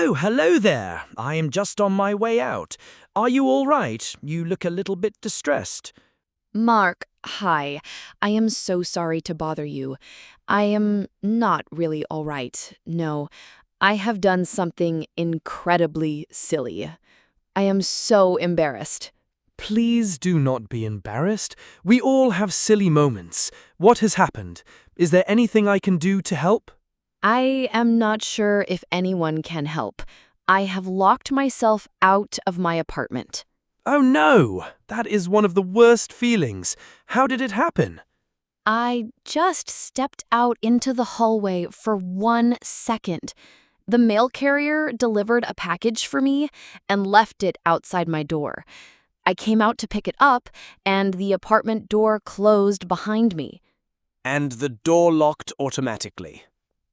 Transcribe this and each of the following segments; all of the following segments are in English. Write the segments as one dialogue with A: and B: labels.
A: Oh, hello there. I am just on my way out. Are you all right? You look a little bit distressed.
B: Mark, hi. I am so sorry to bother you. I am not really all right. No, I have done something incredibly silly. I am so embarrassed.
A: Please do not be embarrassed. We all have silly moments. What has happened? Is there anything I can do to help?
B: I am not sure if anyone can help. I have locked myself out of my apartment.
A: Oh no! That is one of the worst feelings. How did it happen?
B: I just stepped out into the hallway for 1 second. The mail carrier delivered a package for me and left it outside my door. I came out to pick it up, and the apartment door closed behind me.
A: And the door locked automatically.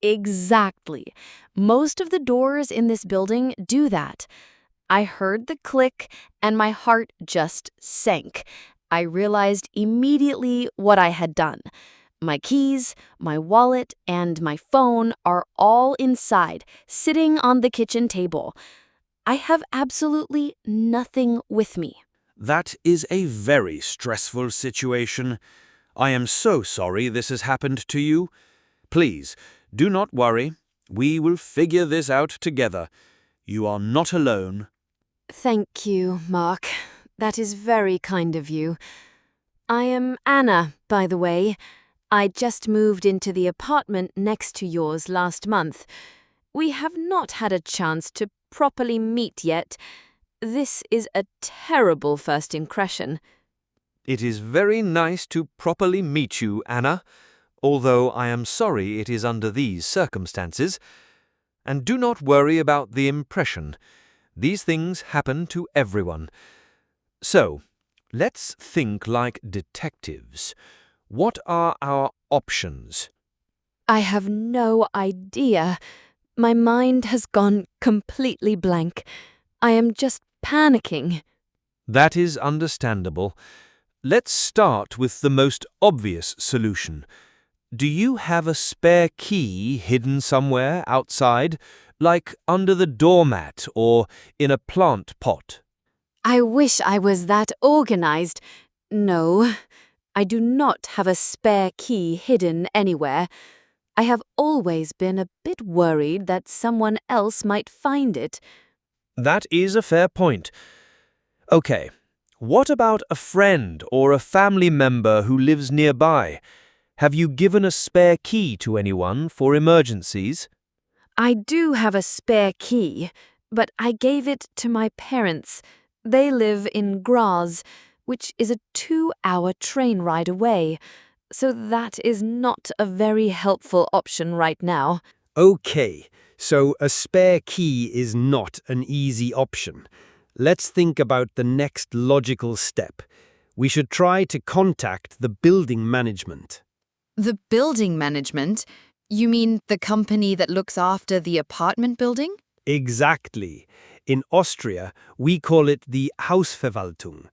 B: Exactly. Most of the doors in this building do that. I heard the click, and my heart just sank. I realized immediately what I had done. My keys, my wallet, and my phone are all inside, sitting on the kitchen table. I have absolutely nothing with me.
C: That is a very stressful situation. I am so sorry this has happened to you. Please, do not worry. We will figure this out together. You are not alone.
B: Thank you, Mark. That is very kind of you. I am Anna, by the way. I just moved into the apartment next to yours last month. We have not had a chance to properly meet yet. This is a terrible first impression.
C: It is very nice to properly meet you, Anna, although I am sorry it is under these circumstances. And do not worry about the impression. These things happen to everyone. So, let's think like detectives. What are our options?
B: I have no idea. My mind has gone completely blank. I am just panicking.
C: That is understandable. Let's start with the most obvious solution. Do you have a spare key hidden somewhere outside, like under the doormat or in a plant pot?
B: I wish I was that organized. No, I do not have a spare key hidden anywhere. I have always been a bit worried that someone else might find it.
A: That is a fair point. Okay, what about a friend or a family member who lives nearby? Have you given a spare key to anyone for emergencies?
B: I do have a spare key, but I gave it to my parents. They live in Graz, which is a 2-hour train ride away, so that is not a very helpful option right now.
D: Okay, so a spare key is not an easy option. Let's think about the next logical step. We should try to contact the building management.
E: The building management? You mean the company that looks after the apartment building?
D: Exactly. In Austria, we call it the Hausverwaltung.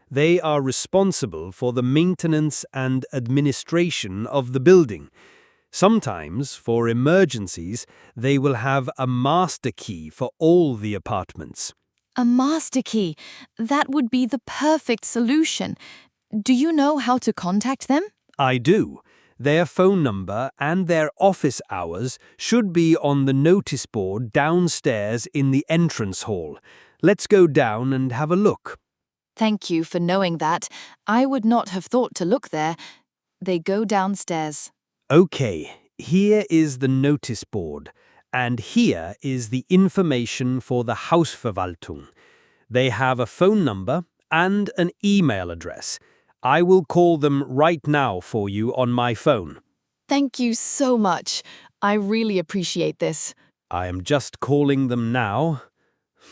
D: They are responsible for the maintenance and administration of the building. Sometimes, for emergencies, they will have a master key for all the apartments.
E: A master key. That would be the perfect solution. Do you know how to contact them?
D: I do. Their phone number and their office hours should be on the notice board downstairs in the entrance hall. Let's go down and have a look.
E: Thank you for knowing that. I would not have thought to look there. They go downstairs.
D: Okay, here is the notice board, and here is the information for the Hausverwaltung. They have a phone number and an email address. I will call them right now for you on my phone.
E: Thank you so much. I really appreciate this.
D: I am just calling them now.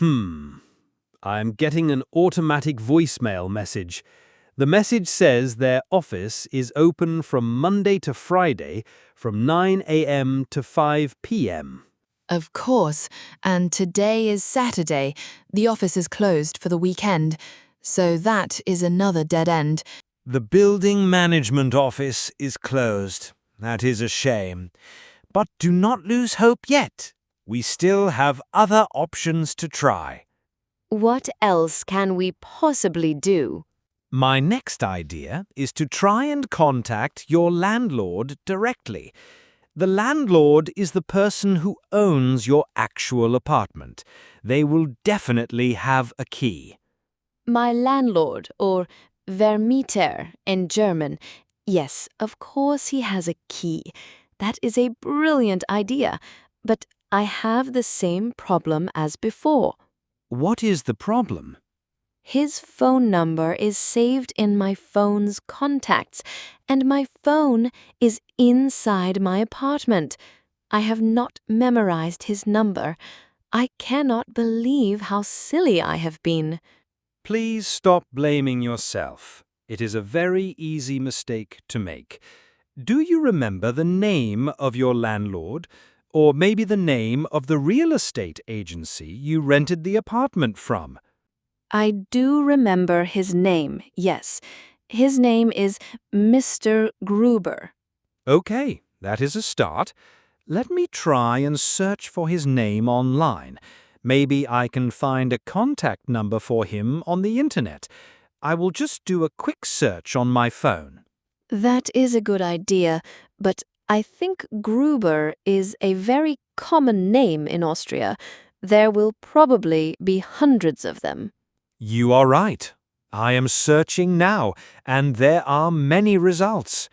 D: I am getting an automatic voicemail message. The message says their office is open from Monday to Friday from 9 a.m. to 5 p.m.
E: Of course, and today is Saturday. The office is closed for the weekend, so that is another dead end.
C: The building management office is closed. That is a shame. But do not lose hope yet.
D: we still have other options to try.
B: What else can we possibly do?
D: My next idea is to try and contact your landlord directly. The landlord is the person who owns your actual apartment. They will definitely have a key.
B: My landlord, or Vermieter in German. Yes, of course he has a key. That is a brilliant idea. But I have the same problem as before.
D: What is the problem?
B: His phone number is saved in my phone's contacts, and my phone is inside my apartment. I have not memorized his number. I cannot believe how silly I have been.
D: Please stop blaming yourself. It is a very easy mistake to make. Do you remember the name of your landlord? Or maybe the name of the real estate agency you rented the apartment from?
B: I do remember his name, yes. His name is Mr. Gruber.
D: Okay, that is a start. Let me try and search for his name online. Maybe I can find a contact number for him on the internet. I will just do a quick search on my phone.
B: That is a good idea, but I think Gruber is a very common name in Austria. There will probably be hundreds of them.
D: You are right. I am searching now, and there are many results.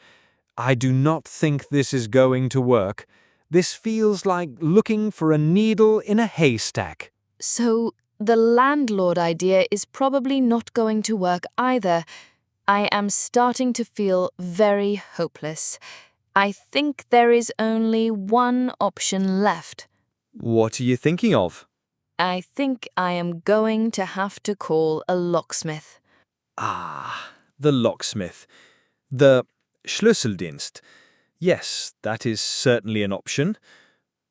D: I do not think this is going to work. This feels like looking for a needle in a haystack.
E: So, the landlord idea is probably not going to work either. I am starting to feel very hopeless. I think there is only one option left.
A: What are you thinking of?
E: I think I am going to have to call a locksmith.
A: Ah, the locksmith. The Schlüsseldienst. Yes, that is certainly an option.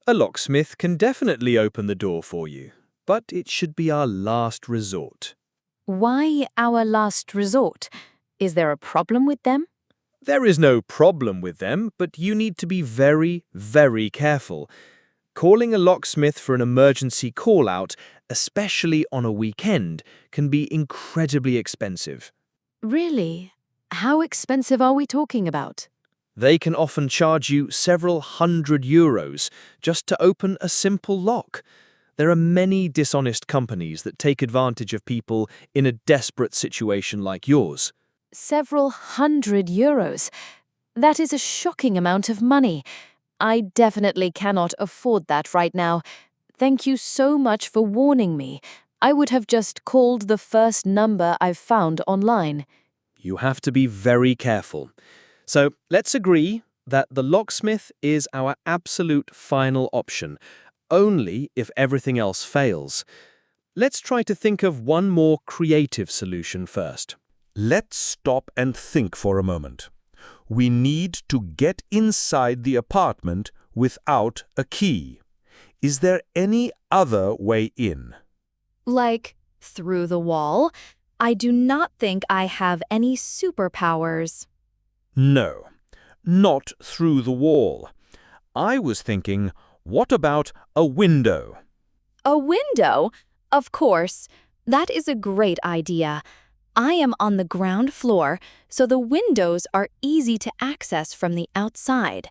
A: A locksmith can definitely open the door for you, but it should be our last resort.
B: Why our last resort? Is there a problem with them?
A: There is no problem with them, but you need to be very, very careful. Calling a locksmith for an emergency call-out, especially on a weekend, can be incredibly expensive.
B: Really? How expensive are we talking about?
A: They can often charge you several €100 just to open a simple lock. There are many dishonest companies that take advantage of people in a desperate situation like yours.
B: Several €100. That is a shocking amount of money. I definitely cannot afford that right now. Thank you so much for warning me. I would have just called the first number I've found online.
A: You have to be very careful. So let's agree that the locksmith is our absolute final option, only if everything else fails. Let's try to think of one more creative solution first.
F: Let's stop and think for a moment. We need to get inside the apartment without a key. Is there any other way in?
G: Like, through the wall? I do not think I have any superpowers.
F: No, not through the wall. I was thinking, what about a window?
G: A window? Of course. That is a great idea. I am on the ground floor, so the windows are easy to access from the outside.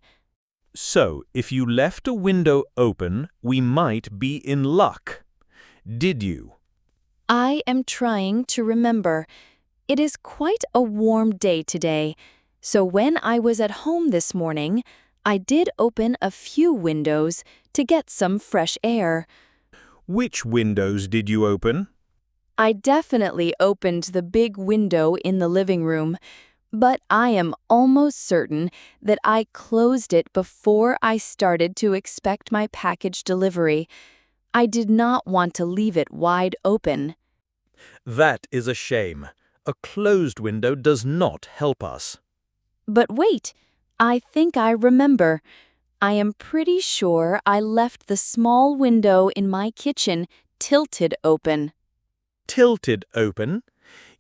F: So, if you left a window open, we might be in luck. Did you?
G: I am trying to remember. It is quite a warm day today, so when I was at home this morning, I did open a few windows to get some fresh air.
F: Which windows did you open?
G: I definitely opened the big window in the living room, but I am almost certain that I closed it before I started to expect my package delivery. I did not want to leave it wide open.
A: That is a shame. A closed window does not help us.
G: But wait, I think I remember. I am pretty sure I left the small window in my kitchen tilted open.
A: Tilted open?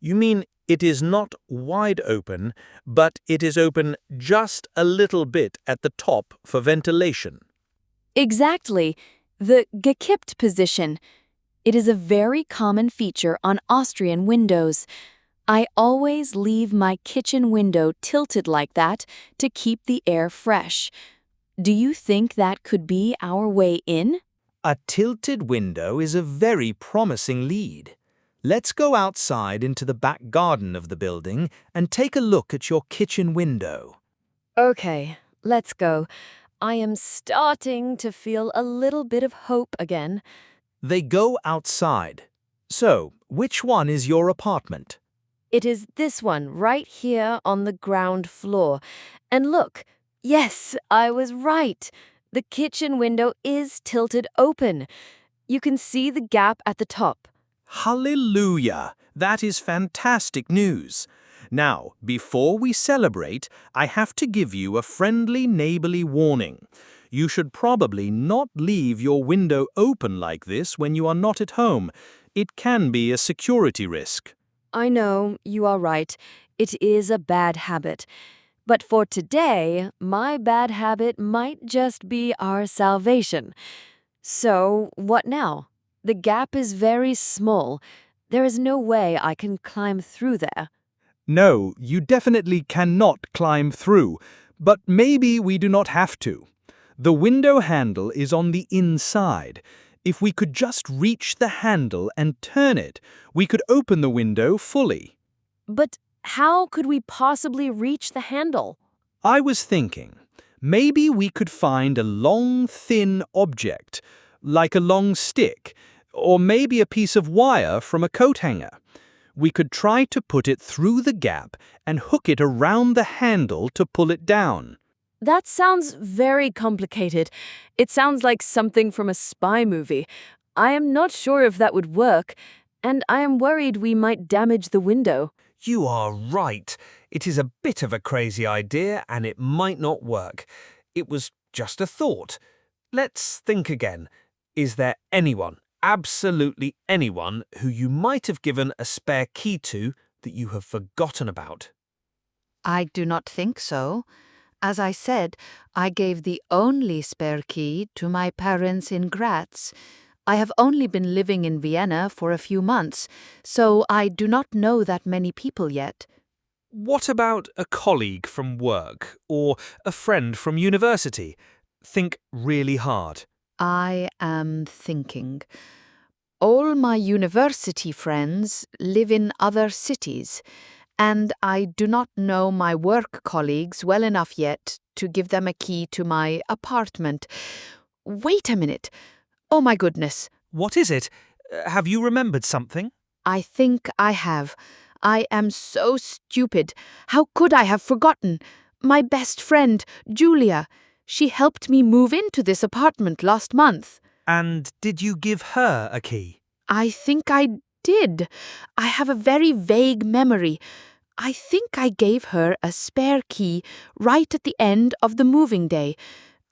A: You mean it is not wide open, but it is open just a little bit at the top for ventilation.
G: Exactly. The gekippt position. It is a very common feature on Austrian windows. I always leave my kitchen window tilted like that to keep the air fresh. Do you think that could be our way in?
H: A tilted window is a very promising lead. Let's go outside into the back garden of the building and take a look at your kitchen window.
B: Okay, let's go. I am starting to feel a little bit of hope again.
H: They go outside. So, which one is your apartment?
B: It is this one right here on the ground floor. And look, yes, I was right. The kitchen window is tilted open. You can see the gap at the top.
H: Hallelujah! That is fantastic news. Now, before we celebrate, I have to give you a friendly neighborly warning. You should probably not leave your window open like this when you are not at home. It can be a security risk.
B: I know, you are right. It is a bad habit. But for today, my bad habit might just be our salvation. So, what now? The gap is very small. There is no way I can climb through there.
D: No, you definitely cannot climb through, but maybe we do not have to. The window handle is on the inside. If we could just reach the handle and turn it, we could open the window fully.
B: But how could we possibly reach the handle?
D: I was thinking, maybe we could find a long, thin object, like a long stick, or maybe a piece of wire from a coat hanger. We could try to put it through the gap and hook it around the handle to pull it down.
B: That sounds very complicated. It sounds like something from a spy movie. I am not sure if that would work, and I am worried we might damage the window.
C: You are right. It is a bit of a crazy idea and it might not work. It was just a thought. Let's think again. Is there anyone, absolutely anyone, who you might have given a spare key to that you have forgotten about?
I: I do not think so. As I said, I gave the only spare key to my parents in Graz. I have only been living in Vienna for a few months, so I do not know that many people yet.
C: What about a colleague from work or a friend from university? Think really hard.
I: I am thinking. All my university friends live in other cities, and I do not know my work colleagues well enough yet to give them a key to my apartment. Wait a minute. Oh my goodness.
C: What is it? Have you remembered something?
I: I think I have. I am so stupid. How could I have forgotten? My best friend, Julia. She helped me move into this apartment last month.
C: And did you give her a key?
I: I think I did. I have a very vague memory. I think I gave her a spare key right at the end of the moving day.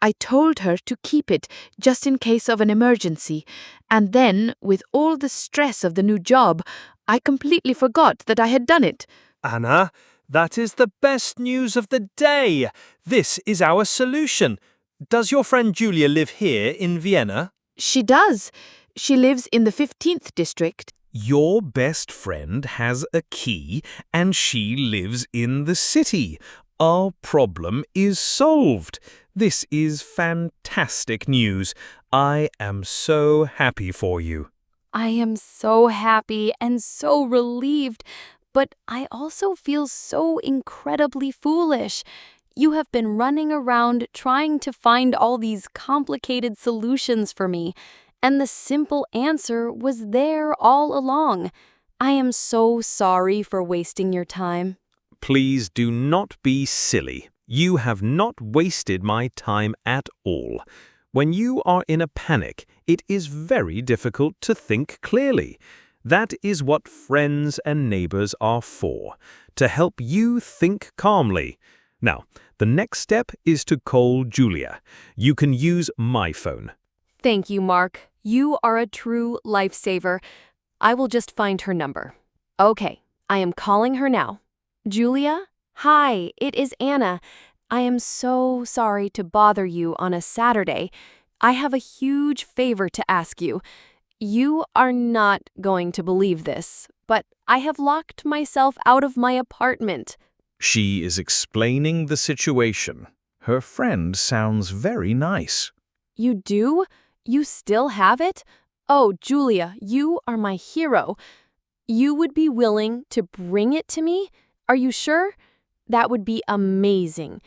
I: I told her to keep it just in case of an emergency. And then, with all the stress of the new job, I completely forgot that I had done it.
C: Anna, that is the best news of the day. This is our solution. Does your friend Julia live here in Vienna?
I: She does. She lives in the 15th district.
F: Your best friend has a key and she lives in the city. Our problem is solved. This is fantastic news. I am so happy for you.
B: I am so happy and so relieved, but I also feel so incredibly foolish. You have been running around trying to find all these complicated solutions for me, and the simple answer was there all along. I am so sorry for wasting your time.
F: Please do not be silly. You have not wasted my time at all. When you are in a panic, it is very difficult to think clearly. That is what friends and neighbors are for, to help you think calmly. Now, the next step is to call Julia. You can use my phone.
B: Thank you, Mark. You are a true lifesaver. I will just find her number. Okay, I am calling her now. Julia? Hi, it is Anna. I am so sorry to bother you on a Saturday. I have a huge favor to ask you. You are not going to believe this, but I have locked myself out of my apartment.
H: She is explaining the situation. Her friend sounds very nice.
B: You do? You still have it? Oh, Julia, you are my hero. You would be willing to bring it to me? Are you sure? That would be amazing.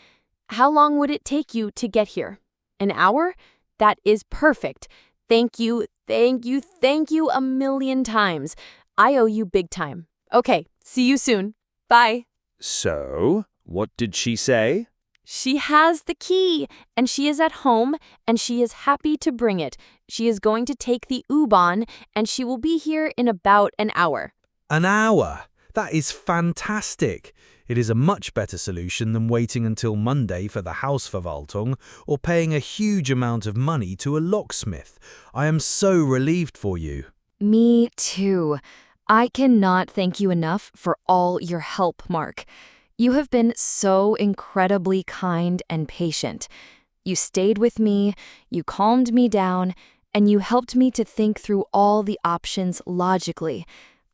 B: How long would it take you to get here? An hour? That is perfect. Thank you, thank you, thank you a million times. I owe you big time. Okay, see you soon. Bye.
A: So, what did she say?
B: She has the key, and she is at home, and she is happy to bring it. She is going to take the U-Bahn, and she will be here in about an hour.
D: An hour? That is fantastic. It is a much better solution than waiting until Monday for the Hausverwaltung or paying a huge amount of money to a locksmith. I am so relieved for you.
G: Me too. I cannot thank you enough for all your help, Mark. You have been so incredibly kind and patient. You stayed with me, you calmed me down, and you helped me to think through all the options logically.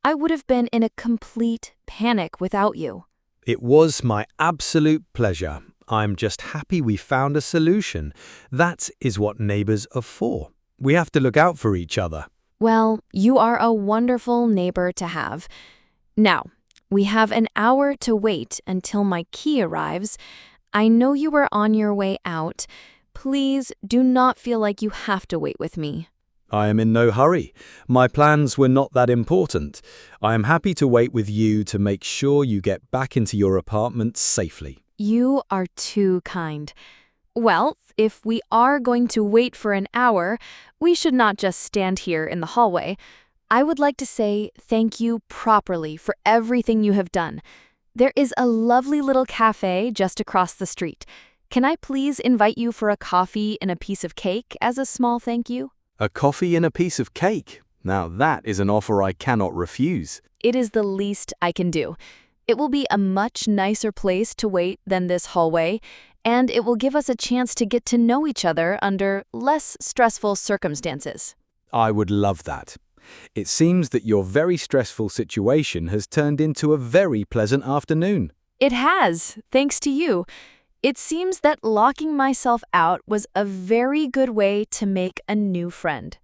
G: I would have been in a complete panic without you.
D: It was my absolute pleasure. I'm just happy we found a solution. That is what neighbors are for. We have to look out for each other.
G: Well, you are a wonderful neighbor to have. Now, we have an hour to wait until my key arrives. I know you were on your way out. Please do not feel like you have to wait with me.
D: I am in no hurry. My plans were not that important. I am happy to wait with you to make sure you get back into your apartment safely.
G: You are too kind. Well, if we are going to wait for an hour, we should not just stand here in the hallway. I would like to say thank you properly for everything you have done. There is a lovely little cafe just across the street. Can I please invite you for a coffee and a piece of cake as a small thank you?
D: A coffee and a piece of cake. Now that is an offer I cannot refuse.
G: It is the least I can do. It will be a much nicer place to wait than this hallway, and it will give us a chance to get to know each other under less stressful circumstances.
D: I would love that. It seems that your very stressful situation has turned into a very pleasant afternoon.
B: It has, thanks to you. It seems that locking myself out was a very good way to make a new friend.